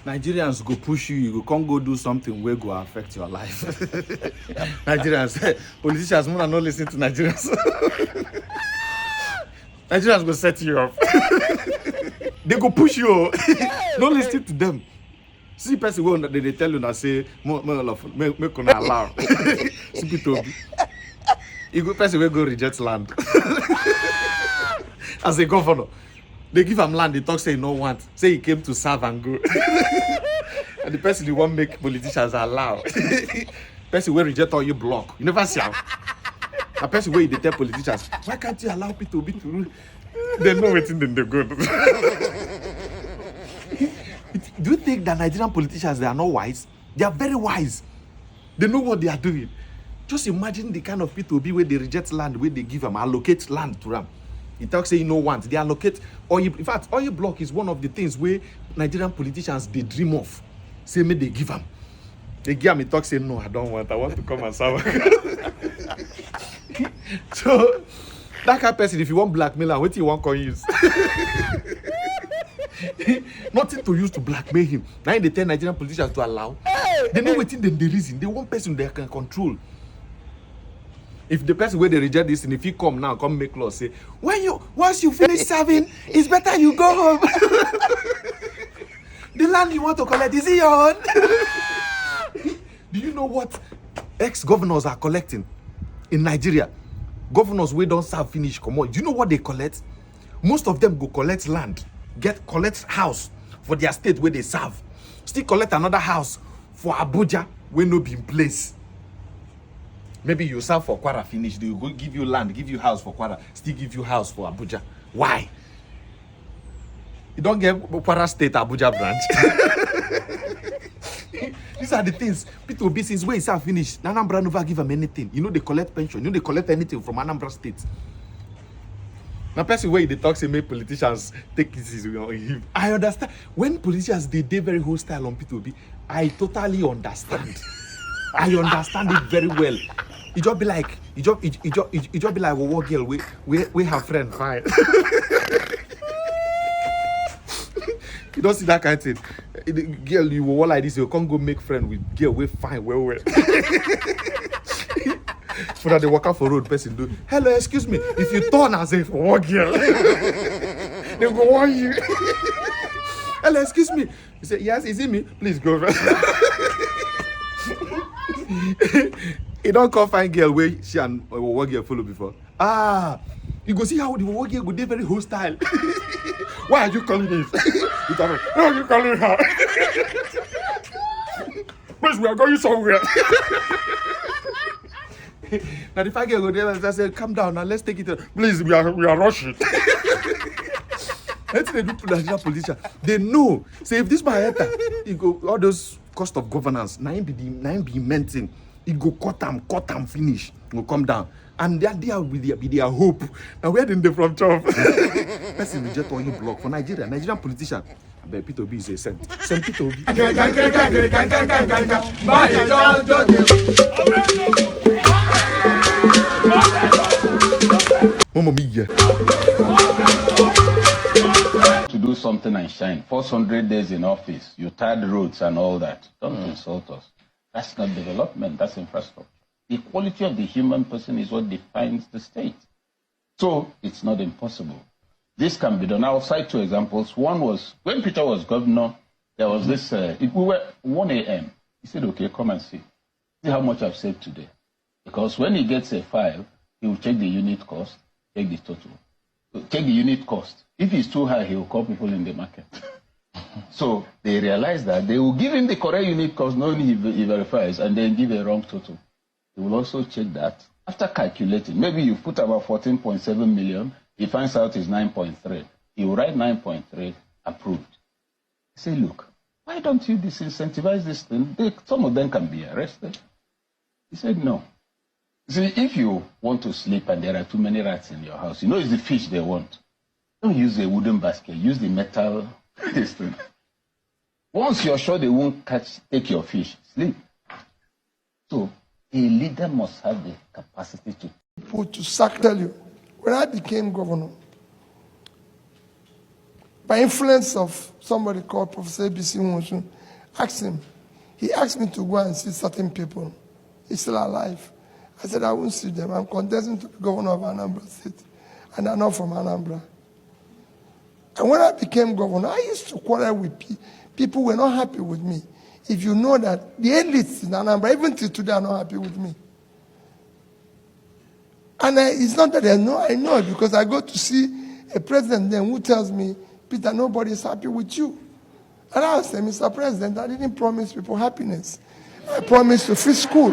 Nigerians go push you, you go come go do something where go affect your life. Nigerians, politicians wanna not listen to Nigerians. Nigerians go set you up. They go push you. Don't listen to them. See person wey they tell you na say make una allow. See Peter you go person wey go reject land. As a governor, they give him land, they talk say he no want, say he came to serve and go. And the person they want make politicians allow. Person wey reject all you block. You never see him. A person wey they tell politicians, why can't you allow people to rule? They know waiting then they go. Do you think that Nigerian politicians, they are not wise? They are very wise. They know what they are doing. Just imagine the kind of people where they reject land, where they give them, allocate land to them. He talks say you know want, they allocate, or in fact, oil block is one of the things where Nigerian politicians, they dream of. Say me, they give them. They give them, he talks say, no, I don't want, I want to come and serve. So, that kind of person, if you want blackmail, what do you want to use? Nothing to use to blackmail him. Now they tell Nigerian politicians to allow. They know waiting them the reason. They want person they can control. If the person where they reject this, and if he come now, come make law, say, once you finish serving, it's better you go home. The land you want to collect, is it your own? Do you know what ex-governors are collecting in Nigeria? Governors we don't serve finish come on. Do you know what they collect? Most of them go collect land. Collect house for their state where they serve. Still collect another house for Abuja where no be in place. Maybe you serve for Kwara finish, they will go give you land, give you house for Kwara, still give you house for Abuja. Why? You don't get Kwara State Abuja branch. These are the things. People be since where he serve finish. Anambra never give them anything. You know they collect pension. You know they collect anything from Anambra State. Now, person where they talk say make politicians take it easy on him. I understand. When politicians they very hostile on P2B, I totally understand. I understand it very well. It just be like, it just be like a war girl. We have friend fine. You don't see that kind of thing. The girl you will like this, you can't go make friend with girl. We fine, well. So that they walk out for road, person do, hello, excuse me. If you turn as if for one girl, they go warn you. Hello, excuse me. You say, yes, is it me? Please go. You don't come find girl where she and one girl follow before. You go see how the one girl go dey very hostile. Why are you calling this? Why are you calling her? Please, we are going somewhere. Now the 5 girl go there and I say, calm down now, let's take it. Please, we are rushing. That's they do to Nigerian politicians. They know. Say if this man enter, he go all those cost of governance, nine be maintained. It go cut them, finish. Go come down. And they are there with their hope. Now where did they from chop? Person reject all you block for Nigerian politician. But Peter Obi is a saint. Saint Peter Obi. Mama mia. To do something and shine. 400 days in office, you tied roads and all that. Don't insult us. That's not development, that's infrastructure. The quality of the human person is what defines the state. So it's not impossible. This can be done. I'll cite 2 examples. One was when Peter was governor, there was this, we were 1 a.m. He said, okay, come and see. See how much I've saved today. Because when he gets a 5, he will check the unit cost, take the total. Take the unit cost. If it's too high, he will call people in the market. So they realize that they will give him the correct unit cost, knowing he verifies, and then give a wrong total. He will also check that. After calculating, maybe you put about 14.7 million, he finds out it's 9.3. He will write 9.3, approved. He say, look, why don't you disincentivize this thing? Some of them can be arrested. He said, no. See, if you want to sleep and there are too many rats in your house, you know it's the fish they want. Don't use a wooden basket, use the metal thing. Once you're sure they won't take your fish, sleep. So a leader must have the capacity to tell you, when I became governor, by influence of somebody called Professor ABC Wonsun, asked him. He asked me to go and see certain people. He's still alive. I said, I won't see them. I'm contesting to be governor of Anambra State, and I'm not from Anambra. And when I became governor, I used to quarrel with people who were not happy with me. If you know that the elites in Anambra, even till today, are not happy with me. And it's not that I know it, because I go to see a president then who tells me, Peter, nobody is happy with you. And I say, Mr. President, I didn't promise people happiness. I promised to fix school.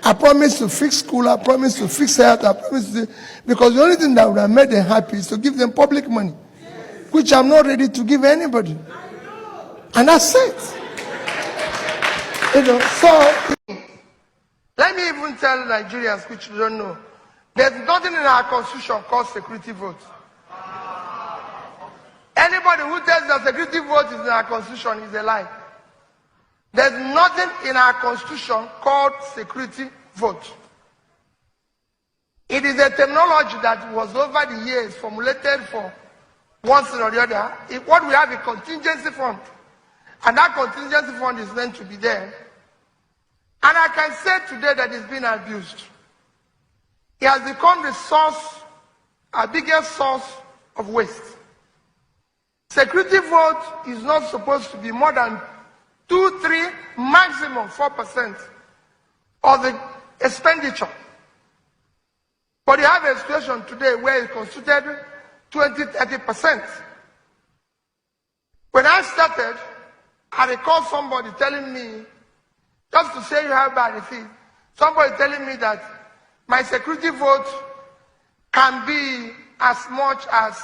I promised to fix school. I promised to fix health. I promised to, because the only thing that would have made them happy is to give them public money, which I'm not ready to give anybody. And that's it. So let me even tell Nigerians, which you don't know, there's nothing in our constitution called security vote. Anybody who tells that security vote is in our constitution is a lie. There's nothing in our constitution called security vote. It is a terminology that was over the years formulated for one thing or the other. What we have is a contingency fund. And that contingency fund is meant to be there. And I can say today that it's been abused. It has become the source, our biggest source of waste. Security vote is not supposed to be more than 2, 3, maximum 4% of the expenditure. But you have a situation today where it constituted 20, 30%. When I started, I recall somebody telling me, just to say you have bad feet, somebody telling me that my security vote can be as much as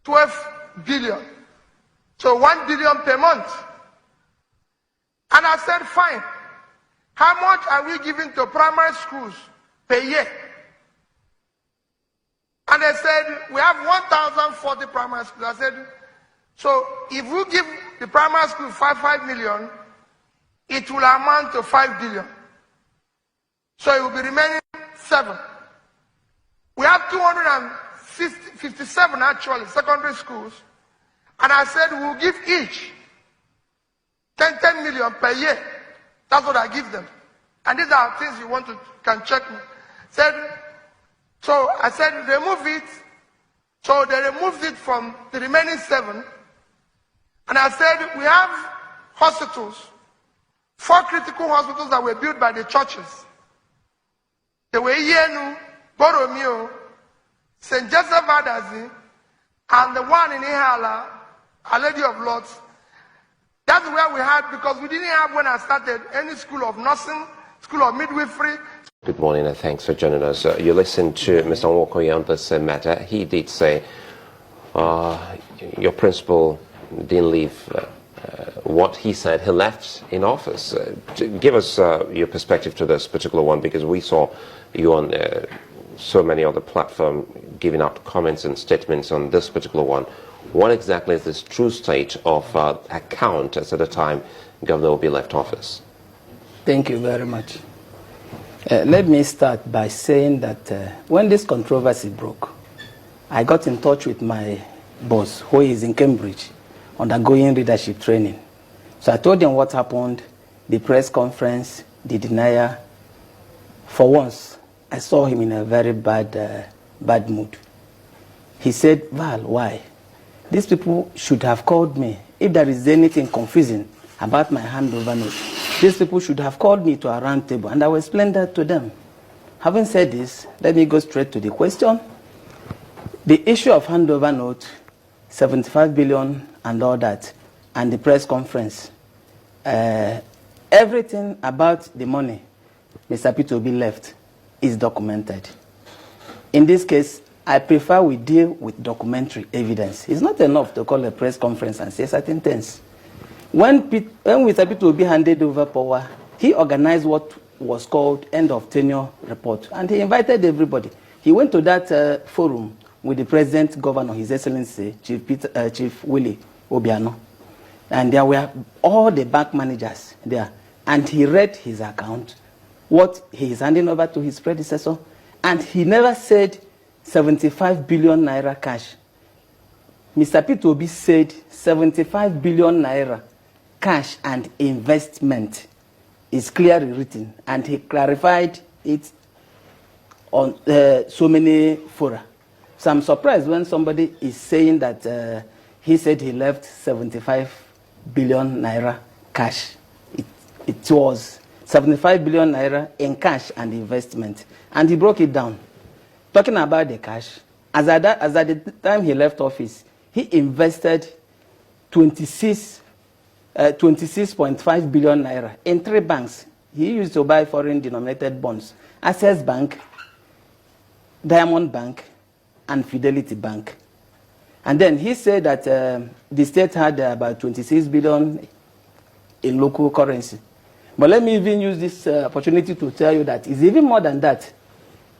12 billion. So 1 billion per month. And I said, fine. How much are we giving to primary schools per year? And they said, we have 1,040 primary schools. I said, so if we give the primary school 5 million, it will amount to 5 billion. So it will be remaining 7. We have 257 actually secondary schools. And I said, we'll give each 10 million per year. That's what I give them. And these are things you want to, can check me. So I said, remove it. So they removed it from the remaining 7. And I said, we have hospitals, 4 critical hospitals that were built by the churches. They were Yenu, Boromeo, St. Joseph Adazi, and the one in Ihala, Our Lady of Lords. That's where we had, because we didn't have, when I started, any school of nursing, school of midwifery. Good morning and thanks for joining us. You listened to Mr. Nwokoye on this matter. He did say your principal didn't leave what he said he left in office. Give us your perspective to this particular one, because we saw you on so many other platforms giving out comments and statements on this particular one. What exactly is this true state of account as at the time Governor Obi left office? Thank you very much. Let me start by saying that when this controversy broke, I got in touch with my boss, who is in Cambridge, undergoing leadership training. So I told him what happened, the press conference, the denial. For once, I saw him in a very bad mood. He said, Val, why? These people should have called me. If there is anything confusing about my handover note, these people should have called me to a round table, and I will explain that to them. Having said this, let me go straight to the question. The issue of handover note, 75 billion and all that, and the press conference, everything about the money Mr. Peter Obi left is documented. In this case, I prefer we deal with documentary evidence. It's not enough to call a press conference and say certain things. When Mr. Peter Obi handed over power, he organized what was called end of tenure report, and he invited everybody. He went to that forum with the President Governor, His Excellency, Chief Willie Obiano, and there were all the bank managers there, and he read his account, what he is handing over to his predecessor, and he never said 75 billion naira cash Mr. Peter Obi said 75 billion naira cash and investment is clearly written, and he clarified it on so many fora. So I'm surprised when somebody is saying that he said he left 75 billion naira cash. It was 75 billion naira in cash and investment. And he broke it down. Talking about the cash, as at the time he left office, he invested 26.5 billion naira in 3 banks. He used to buy foreign denominated bonds: Access Bank, Diamond Bank, and Fidelity Bank. And then he said that the state had about 26 billion in local currency. But let me even use this opportunity to tell you that it's even more than that.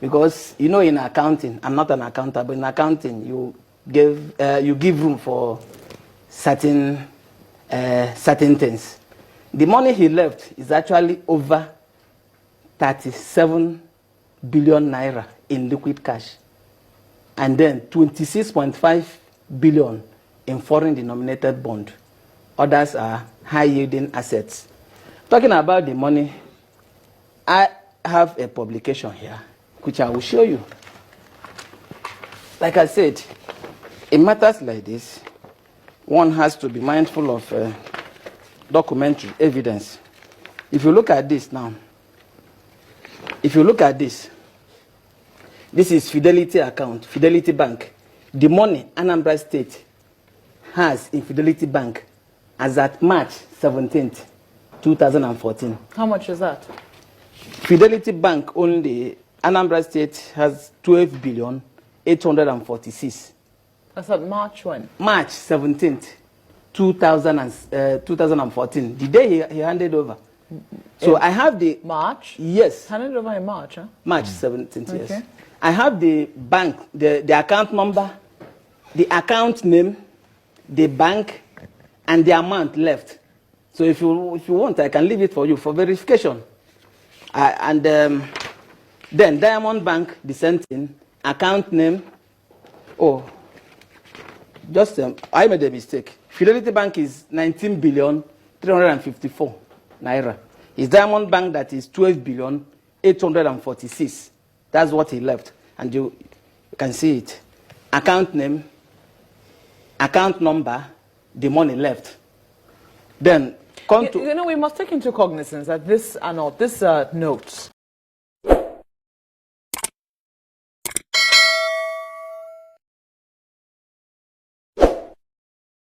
Because, you know, in accounting, I'm not an accountant, but in accounting, you give room for certain things. The money he left is actually over 37 billion naira in liquid cash, and then 26.5 billion in foreign denominated bond. Others are high yielding assets. Talking about the money, I have a publication here which I will show you. Like I said, in matters like this, one has to be mindful of documentary evidence. If you look at this now, if you look at this is Fidelity account, Fidelity Bank. The money Anambra State has in Fidelity Bank as at March 17th, 2014. How much is that? Fidelity Bank only, Anambra State has 12 billion 846. That's at March when? March 17th, 2014. The day he handed over. So I have the... March? Yes. Handed over in March, huh? March 17th, Okay. yes. I have the bank, the account number, the account name, the bank, and the amount left. So if you want, I can leave it for you for verification. Then Diamond Bank, the same thing, account name. Oh, just I made a mistake. Fidelity Bank is 19 billion 354 naira. It's Diamond Bank that is 12 billion 846. That's what he left, and you can see it. Account name, account number, the money left. Then come to... You know, we must take into cognizance that this are not, these notes